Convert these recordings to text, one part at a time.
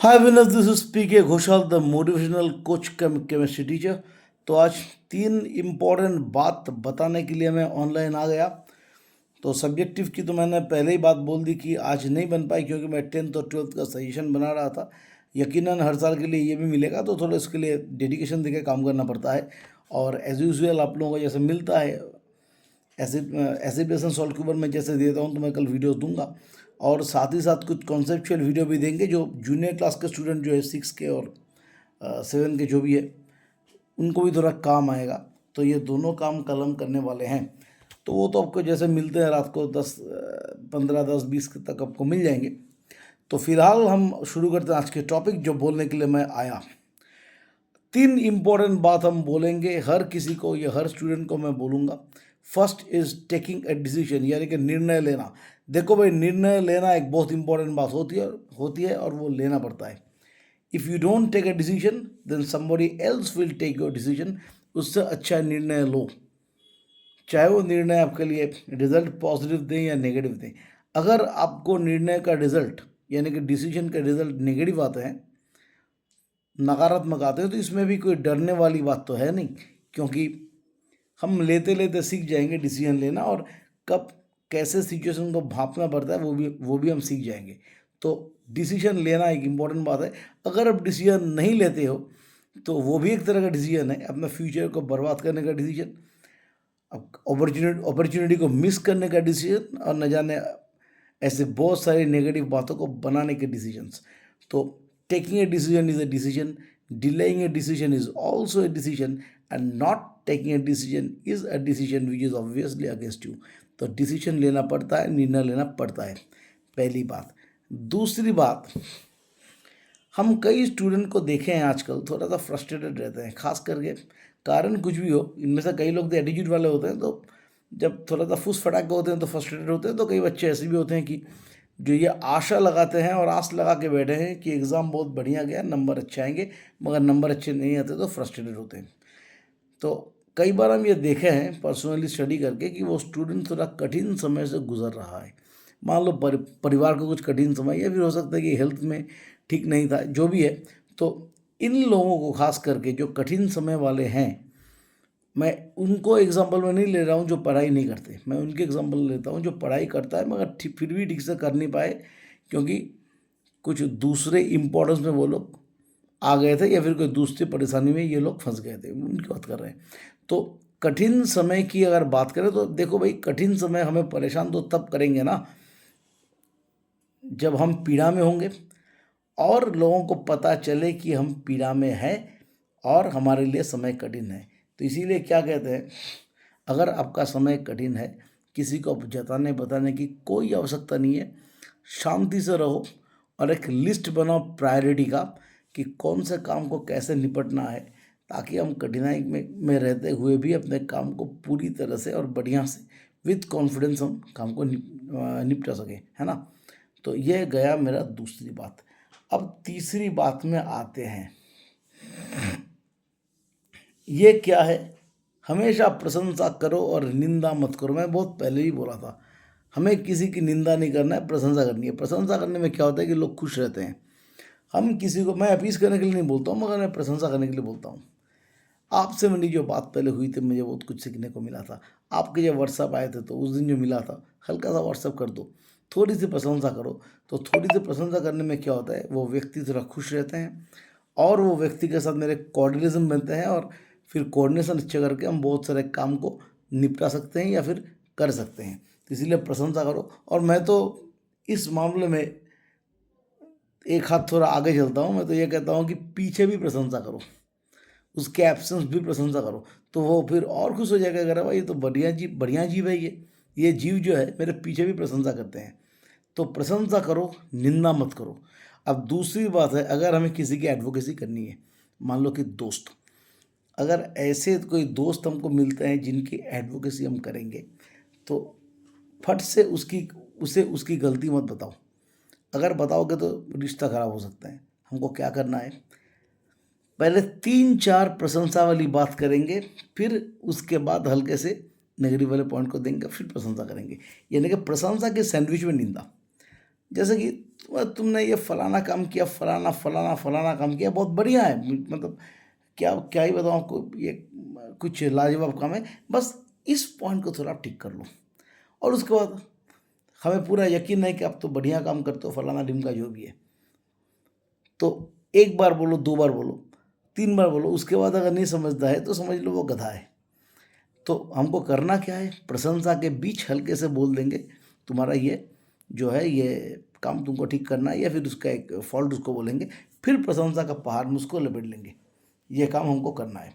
Hi winner, this is P K Ghoshal, the motivational coach chemistry teacher. तो आज 3 important बात बताने के लिए मैं ऑनलाइन आ गया। तो सब्जेक्टिव की तो मैंने पहले ही बात बोल दी कि आज नहीं बन पाई, क्योंकि मैं 10th और 12th का सजेशन बना रहा था। यकीनन हर साल के लिए ये भी मिलेगा, तो थोड़ा इसके लिए डेडिकेशन देकर काम करना पड़ता है। और एज यूजल आप लोगों को जैसे मिलता है एसिड सॉल्ट के ऊपर मैं जैसे देता हूँ, तो मैं कल वीडियो दूंगा। और साथ ही साथ कुछ कॉन्सेप्चुअल वीडियो भी देंगे, जो जूनियर क्लास के स्टूडेंट जो है 6 के और 7 के जो भी है, उनको भी थोड़ा काम आएगा। तो ये दोनों काम कल हम करने वाले हैं। तो वो तो आपको जैसे मिलते हैं रात को 10, 15, 10, 20 तक आपको मिल जाएंगे। तो फिलहाल हम शुरू करते हैं आज के टॉपिक जो बोलने के लिए मैं आया। 3 इम्पोर्टेंट बात हम बोलेंगे, हर किसी को, या हर स्टूडेंट को मैं बोलूँगा। First is taking a decision, यानी कि निर्णय लेना। देखो भाई, निर्णय लेना एक बहुत इंपॉर्टेंट बात होती है और वो लेना पड़ता है। If you don't take a decision, then somebody else will take your decision. उससे अच्छा निर्णय लो, चाहे वो निर्णय आपके लिए रिजल्ट पॉजिटिव दें या नेगेटिव दें। अगर आपको निर्णय का रिजल्ट, यानी कि डिसीजन का रिजल्ट नेगेटिव आते हैं, नकारात्मक आते हैं, तो इसमें भी कोई डरने वाली बात तो है नहीं, क्योंकि हम लेते लेते सीख जाएंगे डिसीजन लेना, और कब कैसे सिचुएशन को भांपना पड़ता है वो भी हम सीख जाएंगे। तो डिसीजन लेना एक इम्पॉर्टेंट बात है। अगर आप डिसीजन नहीं लेते हो, तो वो भी एक तरह का डिसीजन है, अपना फ्यूचर को बर्बाद करने का डिसीजन, अपॉर्चुनिटी को मिस करने का डिसीजन, और न जाने ऐसे बहुत सारी नेगेटिव बातों को बनाने के डिसीजंस। तो taking a decision is a decision, delaying a decision is also a decision, and not taking a decision is a decision which is obviously against you. तो डिसीजन लेना पड़ता है, निर्णय लेना पड़ता है, पहली बात। दूसरी बात, हम कई स्टूडेंट को देखे हैं आजकल थोड़ा सा फ्रस्ट्रेटेड रहते हैं, खास करके कारण कुछ भी हो। इनमें से कई लोग तो एटीट्यूड वाले होते हैं, तो जब थोड़ा सा फुस फटाके होते हैं तो फ्रस्ट्रेटेड होते हैं। तो कई बच्चे ऐसे भी होते हैं कि जो ये आशा लगाते हैं और आस लगा के बैठे हैं कि एग्ज़ाम बहुत बढ़िया गया, नंबर अच्छे आएंगे, मगर नंबर अच्छे नहीं आते तो फ्रस्ट्रेटेड होते हैं। तो कई बार हम ये देखे हैं पर्सनली स्टडी करके कि वो स्टूडेंट थोड़ा कठिन समय से गुजर रहा है। मान लो परिवार को कुछ कठिन समय, या फिर हो सकता है कि हेल्थ में ठीक नहीं था, जो भी है। तो इन लोगों को खास करके जो कठिन समय वाले हैं, मैं उनको एग्जांपल में नहीं ले रहा हूँ जो पढ़ाई नहीं करते, मैं उनके एग्जांपल लेता हूँ जो पढ़ाई करता है मगर फिर भी ठीक से कर नहीं पाए, क्योंकि कुछ दूसरे इम्पोर्टेंस में वो लोग आ गए थे, या फिर कोई दूसरी परेशानी में ये लोग फंस गए थे, उनकी बात कर रहे हैं। तो कठिन समय की अगर बात करें, तो देखो भाई, कठिन समय हमें परेशान तो तब करेंगे ना जब हम पीड़ा में होंगे, और लोगों को पता चले कि हम पीड़ा में हैं और हमारे लिए समय कठिन है। तो इसीलिए क्या कहते हैं, अगर आपका समय कठिन है, किसी को जताने बताने की कोई आवश्यकता नहीं है। शांति से रहो और एक लिस्ट बनाओ प्रायोरिटी का, कि कौन से काम को कैसे निपटना है, ताकि हम कठिनाई में रहते हुए भी अपने काम को पूरी तरह से और बढ़िया से विथ कॉन्फिडेंस हम काम को निपटा सकें, है ना। तो यह गया मेरा दूसरी बात। अब तीसरी बात में आते हैं। ये क्या है, हमेशा प्रशंसा करो और निंदा मत करो। मैं बहुत पहले ही बोला था, हमें किसी की निंदा नहीं करना है, प्रशंसा करनी है। प्रशंसा करने में क्या होता है कि लोग खुश रहते हैं। हम किसी को, मैं अपीस करने के लिए नहीं बोलता हूँ, मगर मैं प्रशंसा करने के लिए बोलता हूँ। आपसे मेरी जो बात पहले हुई थी, मुझे बहुत कुछ सीखने को मिला था। आपके जब व्हाट्सअप आए थे, तो उस दिन जो मिला था, हल्का सा व्हाट्सअप कर दो, थोड़ी सी प्रशंसा करो। तो थोड़ी सी प्रशंसा करने में क्या होता है, वो व्यक्ति थोड़ा खुश रहते हैं, और वो व्यक्ति के साथ मेरे कोऑर्डिनेशन बनते हैं, और फिर कोऑर्डिनेशन अच्छे करके हम बहुत सारे काम को निपटा सकते हैं या फिर कर सकते हैं। तो इसीलिए प्रशंसा करो। और मैं तो इस मामले में एक हाथ थोड़ा आगे चलता हूँ। मैं तो ये कहता हूँ कि पीछे भी प्रशंसा करो, उसके एब्सेंस भी प्रशंसा करो, तो वो फिर और खुश हो जाएगा। अगर भाई ये तो बढ़िया जीव है, ये जीव जो है मेरे पीछे भी प्रशंसा करते हैं। तो प्रशंसा करो, निंदा मत करो। अब दूसरी बात है, अगर हमें किसी की एडवोकेसी करनी है, मान लो कि दोस्त, अगर ऐसे कोई दोस्त हमको मिलते हैं जिनकी एडवोकेसी हम करेंगे, तो फट से उसकी गलती मत बताओ। अगर बताओगे तो रिश्ता खराब हो सकता है। हमको क्या करना है, पहले 3-4 प्रशंसा वाली बात करेंगे, फिर उसके बाद हल्के से नेगेटिव वाले पॉइंट को देंगे, फिर प्रशंसा करेंगे। यानी कि प्रशंसा के सैंडविच में निंदा। जैसे कि तुमने ये फलाना काम किया, फलाना फलाना फलाना काम किया, बहुत बढ़िया है, मतलब क्या क्या ही बताऊँ आपको, ये कुछ लाजवाब काम है, बस इस पॉइंट को थोड़ा आप ठीक कर लो। और उसके बाद हमें पूरा यकीन है कि आप तो बढ़िया काम करते हो, फलाना ढिमका जो भी है। तो एक बार बोलो, दो बार बोलो, तीन बार बोलो, उसके बाद अगर नहीं समझता है तो समझ लो वो गधा है। तो हमको करना क्या है, प्रशंसा के बीच हल्के से बोल देंगे तुम्हारा ये जो है ये काम तुमको ठीक करना है, या फिर उसका एक फॉल्ट उसको बोलेंगे, फिर प्रशंसा का पहाड़ में उसको लपेट लेंगे, ये काम हमको करना है।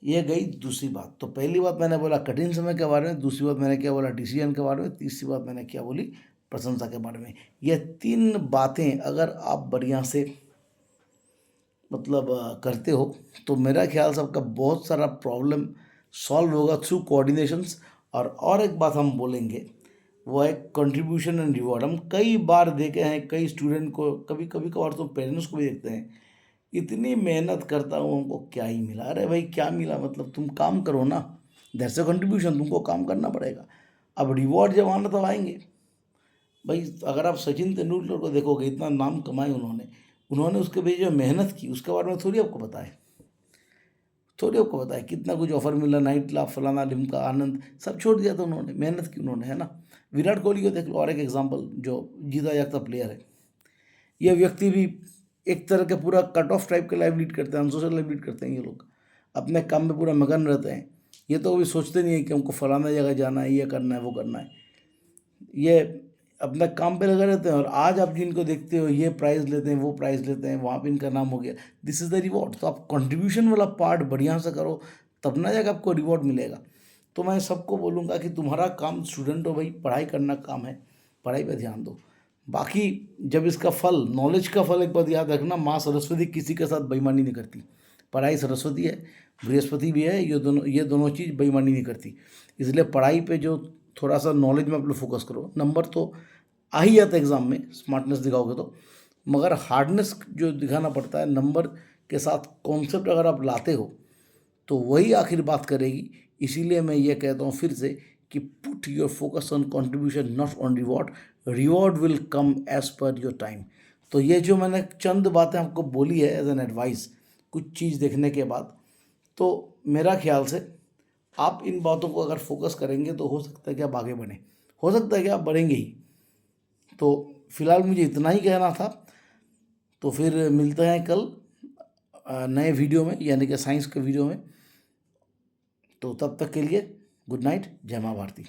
ये गई दूसरी बात। तो पहली बात मैंने बोला कठिन समय के बारे में, दूसरी बात मैंने क्या बोला डिसीजन के बारे में, तीसरी बात मैंने क्या बोली प्रशंसा के बारे में। ये तीन बातें अगर आप बढ़िया से मतलब करते हो तो मेरा ख्याल से आपका बहुत सारा प्रॉब्लम सॉल्व होगा थ्रू कोऑर्डिनेशंस। और एक बात हम बोलेंगे वो है कंट्रीब्यूशन एंड रिवॉर्ड। हम कई बार देखे हैं कई स्टूडेंट को, कभी कभी कभार तो पेरेंट्स को भी देखते हैं, इतनी मेहनत करता हूँ हमको क्या ही मिला। अरे भाई क्या मिला, मतलब तुम काम करो ना, दैट्स अ कंट्रीब्यूशन, तुमको काम करना पड़ेगा। अब रिवॉर्ड जब आना तब आएंगे भाई। अगर आप सचिन तेंदुलकर को देखोगे, इतना नाम कमाए उन्होंने, उन्होंने उसके पीछे जो मेहनत की उसके बारे में थोड़ी आपको पता है, थोड़ी आपको पता है। कितना कुछ ऑफर मिला, नाइट क्लब फलाना ढिमका आनंद सब छोड़ दिया था उन्होंने, मेहनत की उन्होंने, है ना। विराट कोहली को देख लो, और एक एग्जाम्पल, जो जीता जागता प्लेयर है। ये व्यक्ति भी एक तरह के पूरा कट ऑफ टाइप के लाइफ लीड करते हैं, अनसोशल लाइफ लीड करते हैं। ये लोग अपने काम में पूरा मगन रहते हैं। ये तो कभी सोचते नहीं है कि हमको फलाना जगह जाना है, ये करना है, वो करना है। ये अपना काम पे लगे रहते हैं, और आज आप जिनको देखते हो ये प्राइज़ लेते हैं, वो प्राइज़ लेते हैं, वहाँ पे इनका नाम हो गया, दिस इज़ द रिवॉर्ड। तो आप कंट्रीब्यूशन वाला पार्ट बढ़िया से करो, तब ना जाकर आपको रिवॉर्ड मिलेगा। तो मैं सबको बोलूँगा कि तुम्हारा काम स्टूडेंट हो भाई, पढ़ाई करना काम है, पढ़ाई पे ध्यान दो। बाकी जब इसका फल, नॉलेज का फल, एक बात याद रखना, माँ सरस्वती किसी के साथ बेईमानी नहीं करती। पढ़ाई सरस्वती है, बृहस्पति भी है, ये दोनों चीज़ बेईमानी नहीं करती। इसलिए पढ़ाई पे जो थोड़ा सा नॉलेज में आप लोग फोकस करो। नंबर तो आ ही जाता है एग्ज़ाम में, स्मार्टनेस दिखाओगे तो, मगर हार्डनेस जो दिखाना पड़ता है, नंबर के साथ कॉन्सेप्ट अगर आप लाते हो तो वही आखिर बात करेगी। इसीलिए मैं ये कहता हूँ फिर से कि put your focus on contribution, not on reward. Reward will come as per your time. तो ये जो मैंने चंद बातें आपको बोली है एज एन एडवाइस, कुछ चीज़ देखने के बाद, तो मेरा ख्याल से आप इन बातों को अगर फोकस करेंगे तो हो सकता है कि आप आगे बढ़ें, हो सकता है कि आप बढ़ेंगे ही। तो फिलहाल मुझे इतना ही कहना था। तो फिर मिलते हैं कल नए वीडियो में, यानी कि साइंस के वीडियो में। तो तब तक के लिए गुड नाइट, जय माँ भारती।